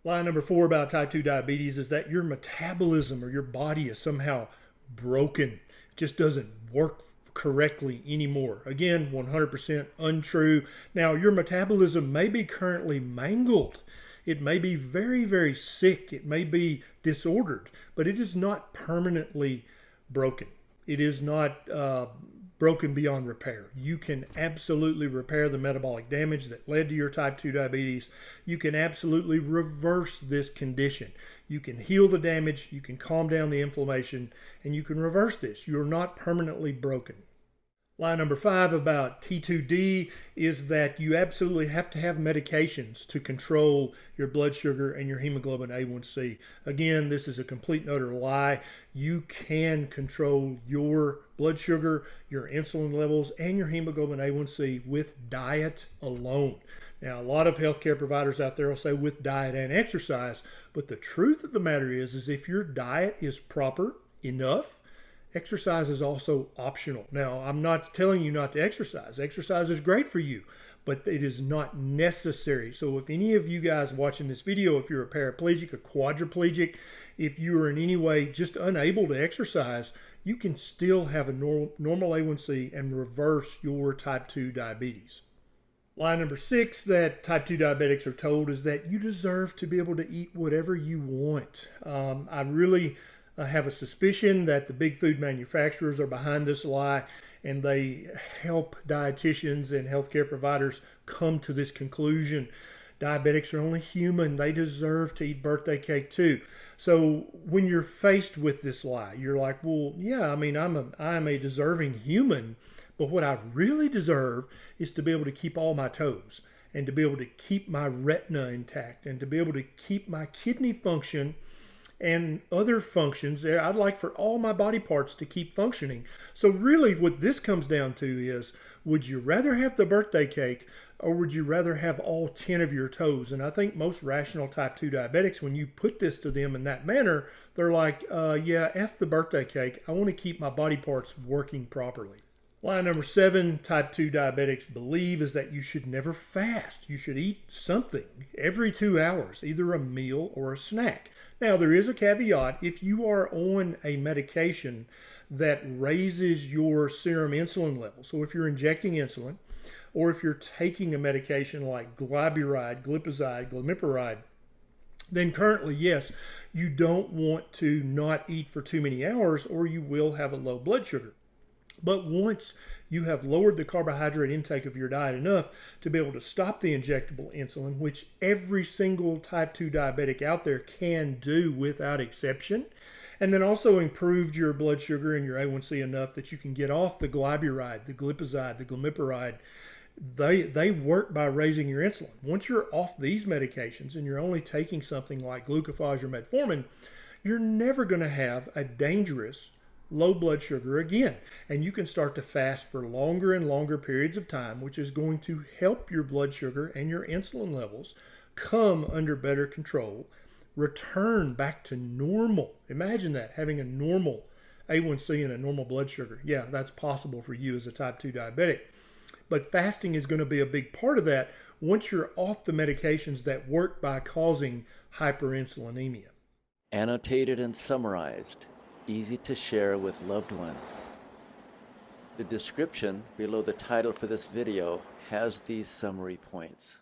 Lie number 4 about type 2 diabetes is that your metabolism or your body is somehow broken. It just doesn't work correctly anymore. Again, 100% untrue. Now, your metabolism may be currently mangled. It may be very, very sick. It may be disordered, but it is not permanently broken. It is not broken beyond repair. You can absolutely repair the metabolic damage that led to your type 2 diabetes. You can absolutely reverse this condition. You can heal the damage, you can calm down the inflammation, and you can reverse this. You're not permanently broken. Lie number 5 about T2D is that you absolutely have to have medications to control your blood sugar and your hemoglobin A1C. Again, this is a complete and utter lie. You can control your blood sugar, your insulin levels, and your hemoglobin A1C with diet alone. Now, a lot of healthcare providers out there will say with diet and exercise, but the truth of the matter is if your diet is proper enough, exercise is also optional. Now, I'm not telling you not to exercise. Exercise is great for you, but it is not necessary. So if any of you guys watching this video, if you're a paraplegic, a quadriplegic, if you are in any way just unable to exercise, you can still have a normal A1C and reverse your type 2 diabetes. Lie number 6 that type 2 diabetics are told is that you deserve to be able to eat whatever you want. I really have a suspicion that the big food manufacturers are behind this lie, and they help dietitians and healthcare providers come to this conclusion. Diabetics are only human. They deserve to eat birthday cake too. So when you're faced with this lie, you're like, well, yeah, I mean, I'm a deserving human, but what I really deserve is to be able to keep all my toes and to be able to keep my retina intact and to be able to keep my kidney function and other functions there. I'd like for all my body parts to keep functioning. So really what this comes down to is, would you rather have the birthday cake or would you rather have all 10 of your toes? And I think most rational type 2 diabetics, when you put this to them in that manner, they're like, yeah, F the birthday cake. I want to keep my body parts working properly. Lie number 7 type 2 diabetics believe is that you should never fast. You should eat something every 2 hours, either a meal or a snack. Now, there is a caveat. If you are on a medication that raises your serum insulin level, so if you're injecting insulin, or if you're taking a medication like glyburide, glipizide, glimepiride, then currently, yes, you don't want to not eat for too many hours or you will have a low blood sugar. But once you have lowered the carbohydrate intake of your diet enough to be able to stop the injectable insulin, which every single type 2 diabetic out there can do without exception, and then also improved your blood sugar and your A1C enough that you can get off the glyburide, the glipizide, the glimepiride, they work by raising your insulin. Once you're off these medications and you're only taking something like glucophage or metformin, you're never going to have a dangerous low blood sugar again. And you can start to fast for longer and longer periods of time, which is going to help your blood sugar and your insulin levels come under better control, return back to normal. Imagine that, having a normal A1C and a normal blood sugar. Yeah, that's possible for you as a type 2 diabetic. But fasting is going to be a big part of that once you're off the medications that work by causing hyperinsulinemia. Annotated and summarized, easy to share with loved ones. The description below the title for this video has these summary points.